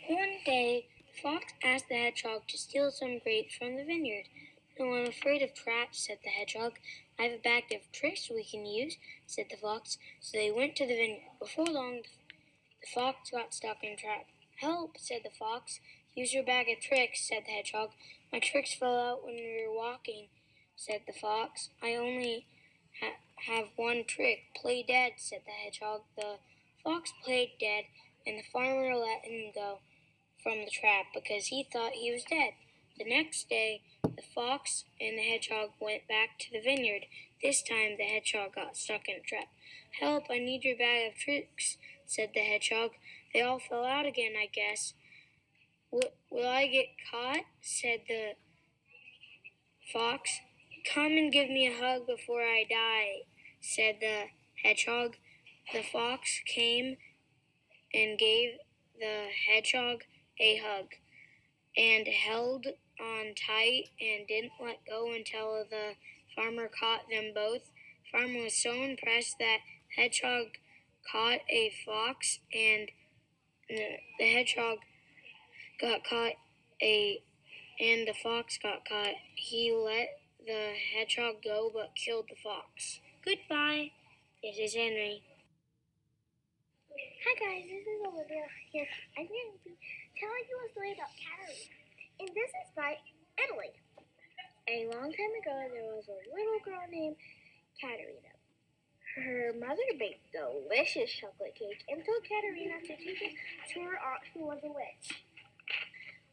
One day, the fox asked the hedgehog to steal some grapes from the vineyard. "No, I'm afraid of traps," said the hedgehog. "I have a bag of tricks we can use," said the fox. So they went to the vineyard. Before long, the fox got stuck in a trap. "Help," said the fox. "Use your bag of tricks," said the hedgehog. "My tricks fell out when we were walking," said the fox. "I only have one trick. Play dead," said the hedgehog. The fox played dead, and the farmer let him go from the trap because he thought he was dead. The next day, the fox and the hedgehog went back to the vineyard. This time, the hedgehog got stuck in a trap. "Help, I need your bag of tricks," said the hedgehog. "They all fell out again, I guess." Will I get caught?" said the fox. "Come and give me a hug before I die," said the hedgehog. The fox came and gave the hedgehog a hug and held on tight and didn't let go until the farmer caught them both. The farmer was so impressed that hedgehog caught a fox and the hedgehog got caught and the fox got caught. He let the hedgehog go but killed the fox. Goodbye. This is Henry. Hi guys, this is Olivia here. I'm going to be telling you a story about Katarina. And this is by Italy. A long time ago, there was a little girl named Katarina. Her mother baked delicious chocolate cake and told Katarina to take it to her aunt who was a witch.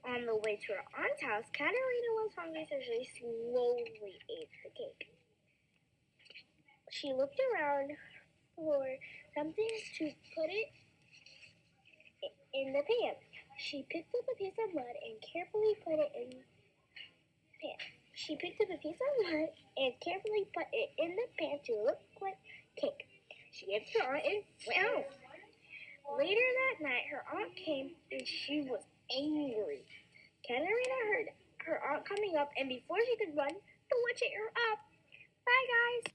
On the way to her aunt's house, Katarina was hungry, so she slowly ate the cake. She looked around for something to put it in the pan. She picked up a piece of mud and carefully put it in the pan. She picked up a piece of mud and carefully put it in the pan to look like cake. She gave it to her aunt and went home. Later that night, her aunt came and she was angry. Katarina heard her aunt coming up, and before she could run, the witch ate her up. Bye, guys.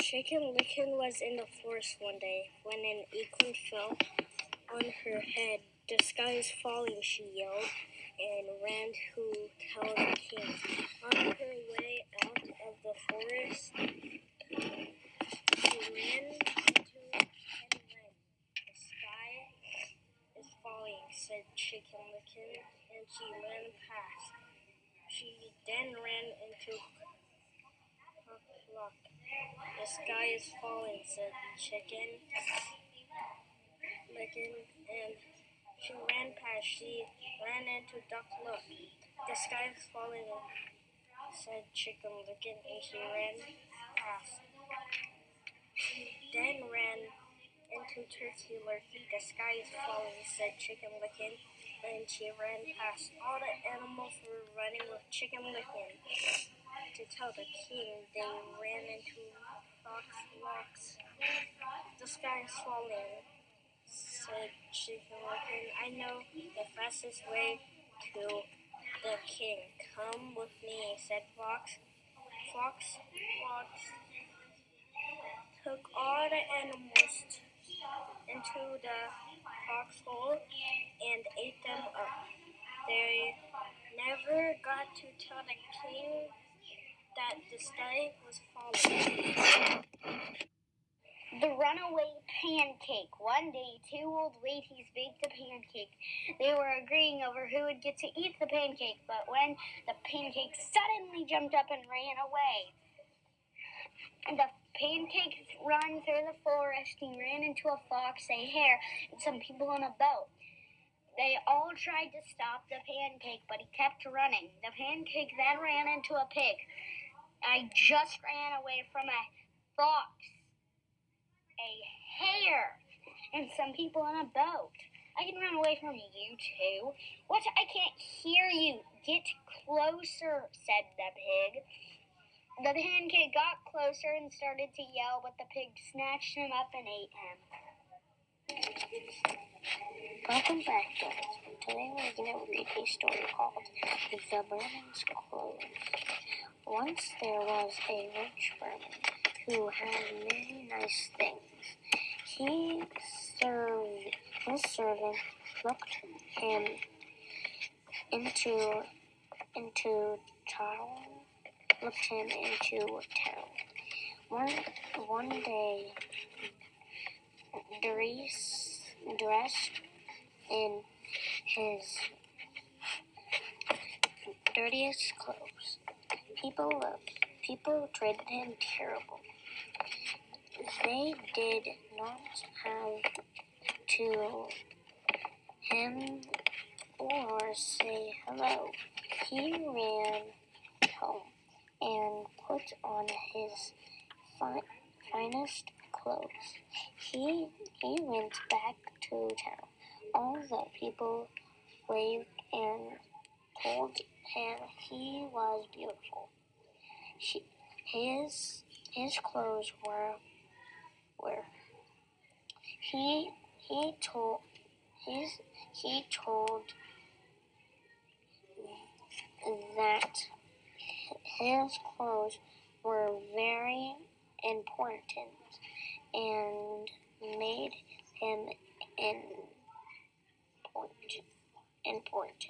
Chicken Licken was in the forest one day when an acorn fell on her head. "The sky is falling," she yelled, and ran to tell the king. On her way out of the forest, she ran into Chicken Wren. "The sky is falling," said Chicken Licken, and she ran past. She then ran into Cock. "The sky is falling," said Chicken Licken, and she ran past. She ran into Duck. "The sky is falling," said Chicken Licken, and she ran past. She then ran into Turkey Lurkey. "The sky is falling," said Chicken Licken, and she ran past. All the animals were running with Chicken Licken to tell the king. They ran into Fox. "The sky is falling," said Chicken Licken. "I know the fastest way to the king. Come with me," said Fox. Fox took all the animals into the foxhole and ate them up. They never got to tell the king that the sky was falling. The Runaway Pancake. One day, two old ladies baked a pancake. They were agreeing over who would get to eat the pancake, but when the pancake suddenly jumped up and ran away. The pancake ran through the forest. He ran into a fox, a hare, and some people on a boat. They all tried to stop the pancake, but he kept running. The pancake then ran into a pig. "I just ran away from a fox, a hare, and some people on a boat. I can run away from you too." "What? I can't hear you. Get closer," said the pig. The pancake got closer and started to yell, but the pig snatched him up and ate him. Welcome back, guys. Today we're going to read a story called The Merman's Clothes. Once there was a rich merman who had many nice things. His servant looked him into town. Looked him into town. One day, dressed in his dirtiest clothes, people treated him terrible. They did not have to him or say hello. He ran home and put on his finest clothes. He went back to town. All the people waved and told him he was beautiful. His clothes were he told that his clothes were very important and made him an important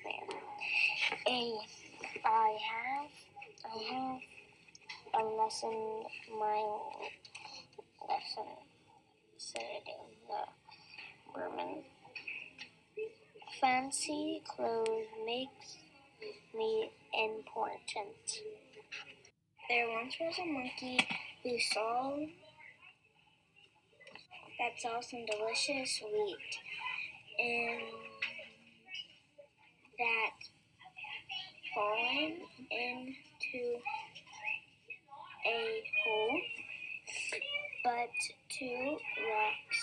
man. I have a lesson. My lesson, said the merman. Fancy clothes makes me important. There once was a monkey who saw some delicious wheat, and that fallen into a hole, but 2 rocks.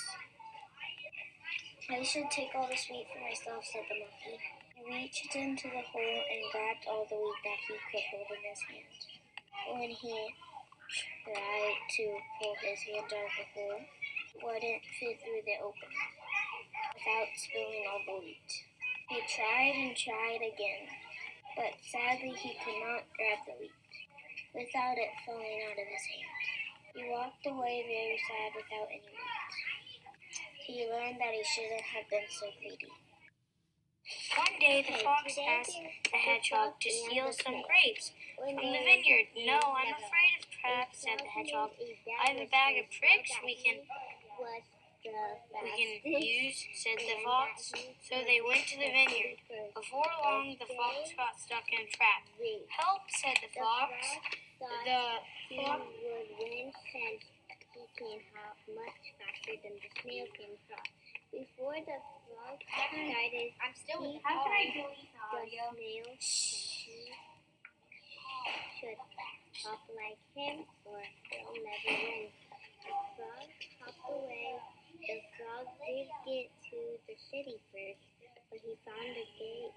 I should take all this wheat for myself, said the monkey. He reached into the hole and grabbed all the wheat that he could hold in his hand. When he tried to pull his hand out of the hole, it wouldn't fit through the opening without spilling all the wheat. He tried and tried again, but sadly he could not grab the wheat without it falling out of his hand. He walked away very sad without any wheat. He learned that he shouldn't have been so greedy. One day the fox asked the hedgehog to steal some grapes from the vineyard. No, I'm afraid of traps, said the hedgehog. I have a bag of tricks we can use, said the fox. So they went to the vineyard. Before long, the fox got stuck in a trap. Help, said the fox. The fox would win since he can hop much faster than the snail can hop. Before the frog started, the snail should hop like him or he'll never win. The frog hopped away. The frog did get to the city first, but he found the gate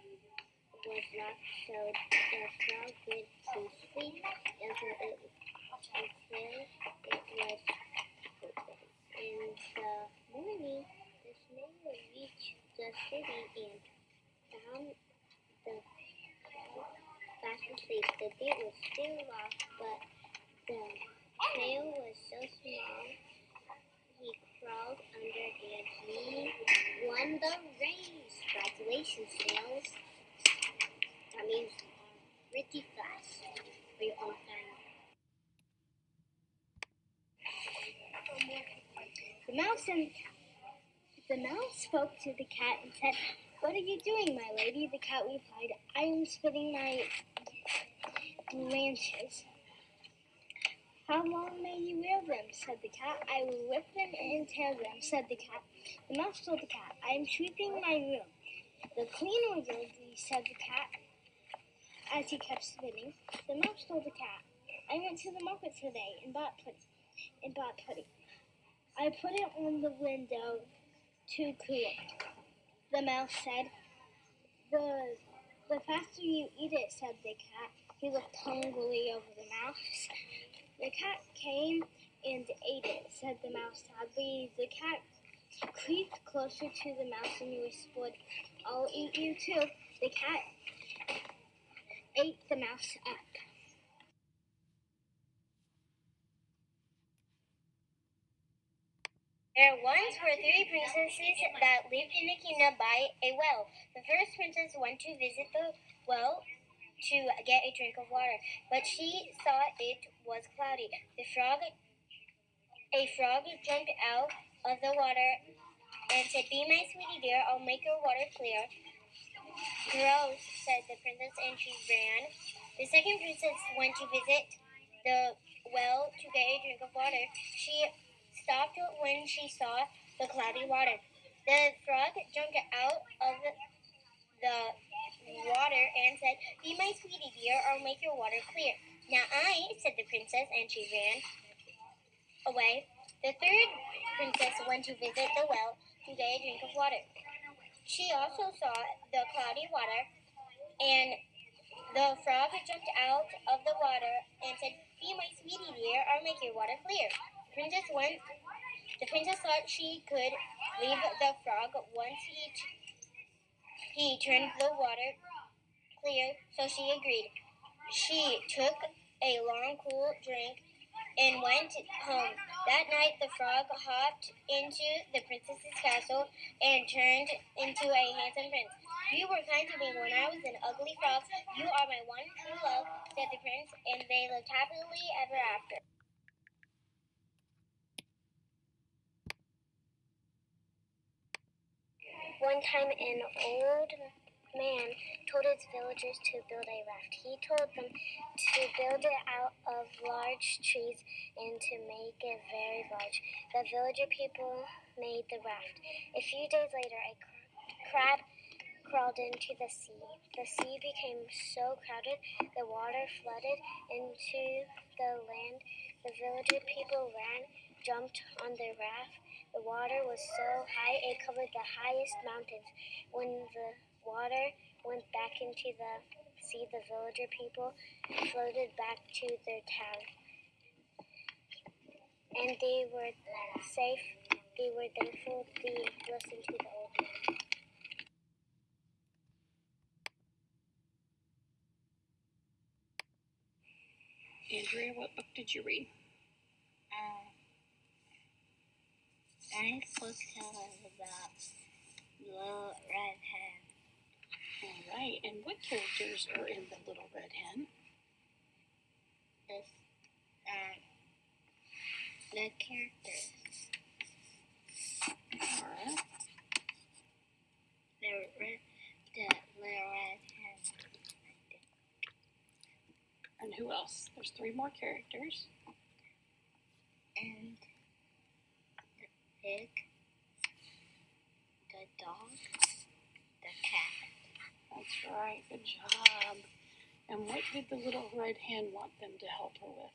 was locked, so the frog went to sleep until it was open. In the morning, the snail reached the city and found the frog fast asleep. The gate was still locked, but the snail was so small he crawled under and he won the race. Congratulations, snails. That means pretty fast for your own family. The mouse spoke to the cat and said, "What are you doing, my lady?" The cat replied, "I am splitting my branches." "How long may you wear them?" said the cat. "I will whip them and tear them," said the cat. The mouse told the cat, "I am sweeping my room." "The cleaner will do," said the cat, as he kept spinning. The mouse told the cat, "I went to the market today and bought pudding. I put it on the window to cool it." The mouse said, The faster you eat it," said the cat. He looked hungrily over the mouse. "The cat came and ate it," said the mouse sadly. The cat creeped closer to the mouse and whispered, "I'll eat you too." The cat ate the mouse up. There once were three princesses that lived in a kingdom by a well. The first princess went to visit the well to get a drink of water, but she saw it was cloudy. A frog jumped out of the water and said, "Be my sweetie dear, I'll make your water clear." "Gross," said the princess, and she ran. The second princess went to visit the well to get a drink of water. She stopped when she saw the cloudy water. The frog jumped out of the water and said, "Be my sweetie dear, I'll make your water clear." "Now I," said the princess, and she ran away. The third princess went to visit the well to get a drink of water. She also saw the cloudy water, and the frog jumped out of the water and said, "Be my sweetie dear, I'll make your water clear." The princess thought she could leave the frog once he turned the water clear, so she agreed. She took a long, cool drink and went home. That night, the frog hopped into the princess's castle and turned into a handsome prince. "You were kind to me when I was an ugly frog. You are my one true love," said the prince, and they lived happily ever after. One time, an old man told his villagers to build a raft. He told them to build it out of large trees and to make it very large. The villager people made the raft. A few days later, a crab crawled into the sea. The sea became so crowded, the water flooded into the land. The villager people ran, jumped on the raft. The water was so high it covered the highest mountains. When the water went back into the sea, the villager people floated back to their town. And they were safe. They were thankful they listened to the old man. Andrea, what book did you read? My folktale is about Little Red Hen. All right, and what characters are in the Little Red Hen? The characters. All right. The Little Red Hen. And who else? There's three more characters. And the pig, the dog, the cat. That's right, good job. And what did the Little Red Hen want them to help her with?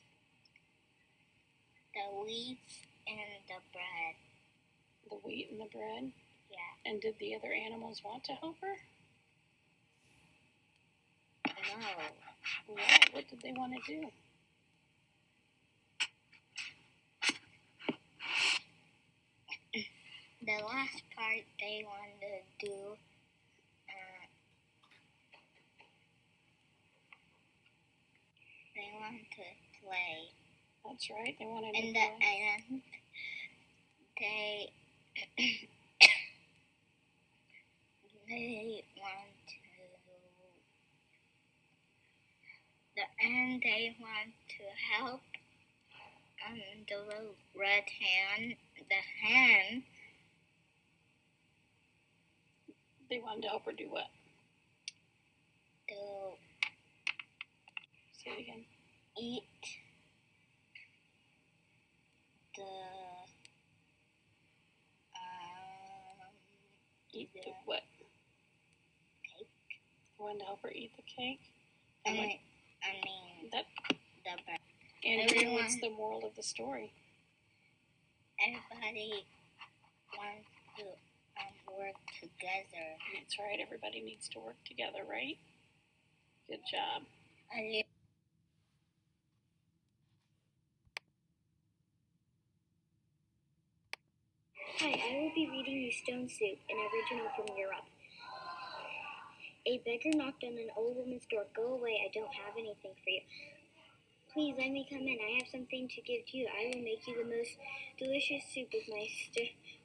The wheat and the bread. The wheat and the bread? Yeah. And did the other animals want to help her? No. Why? What did they want to do? The last part they wanted to do, they want to play. That's right, they wanted to In the play. end, they they want to help the Little Red Hen, the hen. They wanted to help her do what? To Say it again. eat the Eat the what? cake. They wanted to help her eat the cake? I And mean, that, the bread. and what's the moral of the story? Everybody wants to work together. That's right, everybody needs to work together, right? Good job. Hi, I will be reading you Stone Soup, an original from Europe. A beggar knocked on an old woman's door. "Go away, I don't have anything for you." Please let me come in. I have something to give to you. I will make you the most delicious soup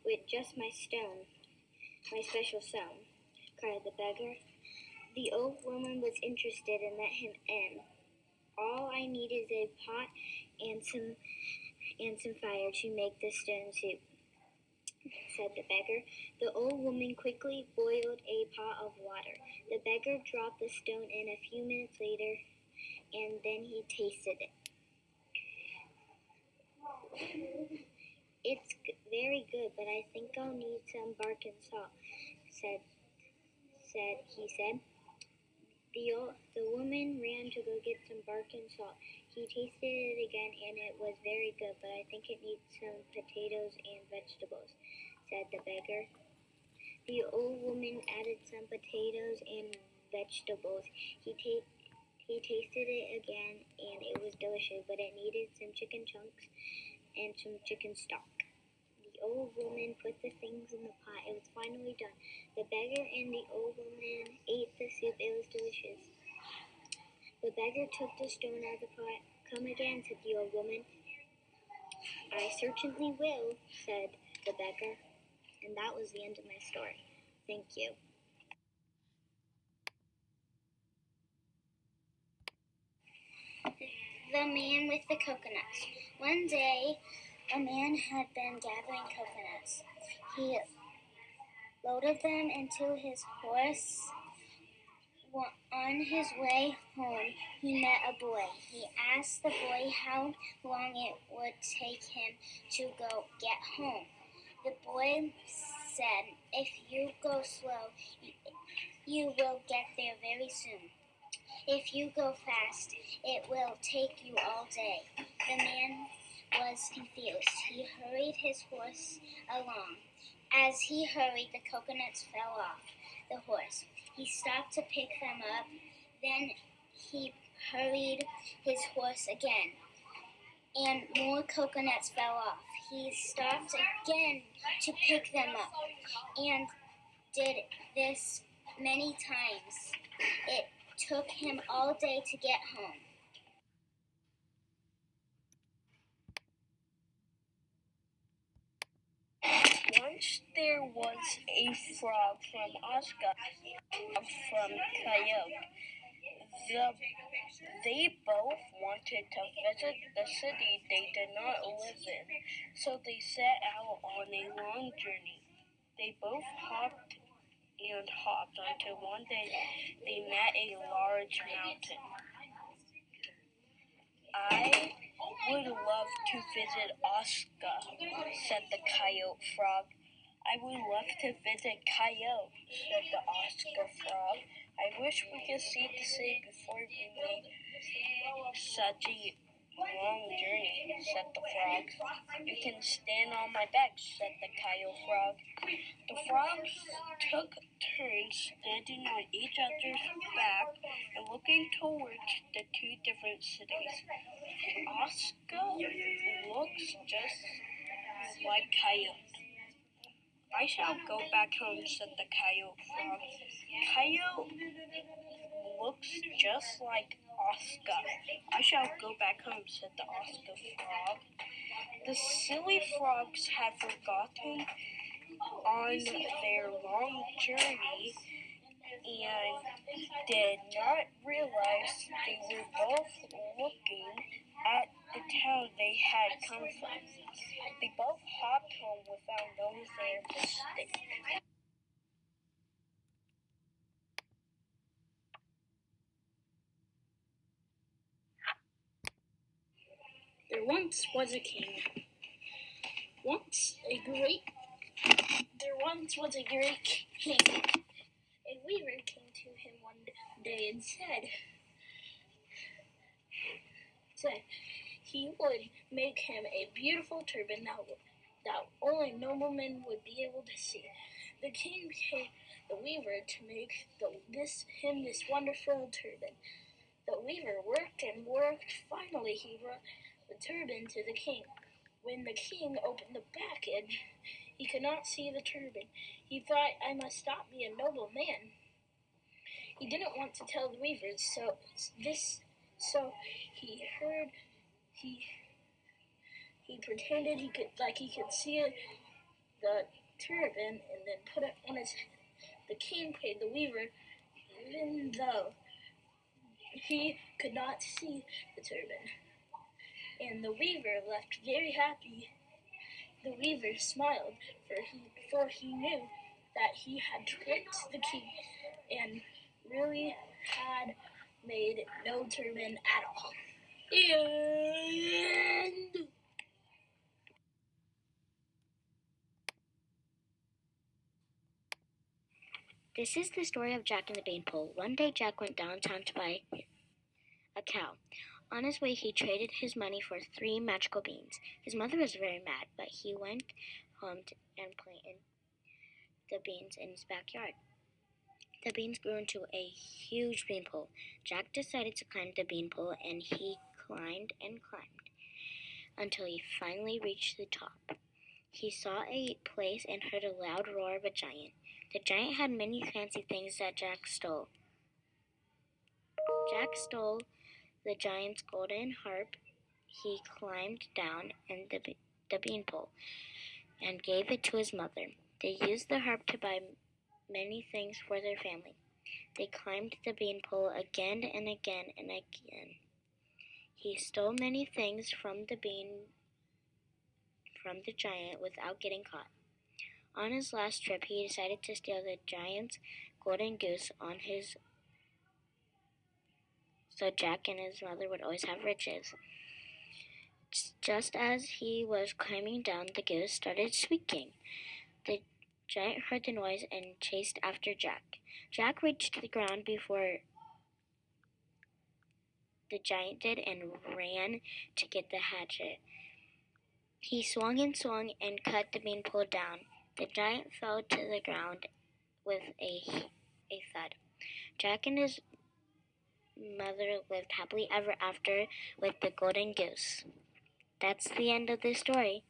with just my special stone," cried the beggar. The old woman was interested and let him in. "All I need is a pot and some fire to make the stone soup," said the beggar. The old woman quickly boiled a pot of water. The beggar dropped the stone in a few minutes later, and then he tasted it. "It's very good, but I think I'll need some bark and salt," he said. The woman ran to go get some bark and salt. He tasted it again, and it was very good, but I think it needs some potatoes and vegetables," said the beggar. The old woman added some potatoes and vegetables. He tasted it again, and it was delicious, but it needed some chicken chunks and some chicken stock. The old woman put the things in the pot. It was finally done. The beggar and the old woman ate the soup. It was delicious. The beggar took the stone out of the pot. "Come again," said the old woman. "I certainly will," said the beggar. And that was the end of my story. Thank you. The Man with the Coconuts. One day, a man had been gathering coconuts. He loaded them into his horse. On his way home, he met a boy. He asked the boy how long it would take him to go get home. The boy said, "If you go slow, you will get there very soon. If you go fast, it will take you all day." The man was confused. He hurried his horse along. As he hurried, the coconuts fell off the horse. He stopped to pick them up. Then he hurried his horse again, and more coconuts fell off. He stopped again to pick them up, and did this many times. It took him all day to get home. Once there was a frog from Oscar, from Coyote. They both wanted to visit the city they did not live in, so they set out on a long journey. They both hopped and hopped until one day they met a large mountain. "I would love to visit Oscar," said the Coyote Frog. "I would love to visit Coyote," said the Oscar Frog. "I wish we could see the city before we made such a long journey," said the frog. "You can stand on my back," said the Coyote Frog. The frogs took turns standing on each other's back and looking towards the two different cities. Oscar looks just like Coyote. "I shall go back home," said the Coyote Frog. "Coyote looks just like Oscar. I shall go back home," said the Oscar Frog. The silly frogs had forgotten on their long journey and did not realize they were both looking at the town they had come from. They both hopped home without knowing their mistake. There once was a king. There once was a great king. A weaver came to him one day and said he would make him a beautiful turban that only noblemen would be able to see. The king paid the weaver to make him this wonderful turban. The weaver worked and worked. Finally, he brought the turban to the king. When the king opened the package, he could not see the turban. He thought, "I must not be a noble man." He didn't want to tell the weaver, so he heard he pretended he could see the turban and then put it on his head. The king paid the weaver, even though he could not see the turban, and the weaver left very happy. The weaver smiled, for he knew that he had tricked the king and really had made no turban at all. And This is the story of Jack and the Beanpole. One day Jack went downtown to buy a cow. On his way, he traded his money for 3 magical beans. His mother was very mad, but he went home and planted the beans in his backyard. The beans grew into a huge beanpole. Jack decided to climb the beanpole, and he climbed and climbed until he finally reached the top. He saw a place and heard a loud roar of a giant. The giant had many fancy things that Jack stole. Jack stole the giant's golden harp. He climbed down the beanpole and gave it to his mother. They used the harp to buy many things for their family. They climbed the beanpole again and again and again. He stole many things from the giant without getting caught. On his last trip, he decided to steal the giant's golden goose so Jack and his mother would always have riches. Just as he was climbing down, the goose started squeaking. The giant heard the noise and chased after Jack. Jack reached the ground before the giant did and ran to get the hatchet. He swung and cut the beanpole down. The giant fell to the ground with a thud. Jack and his mother lived happily ever after with the golden goose. That's the end of the story.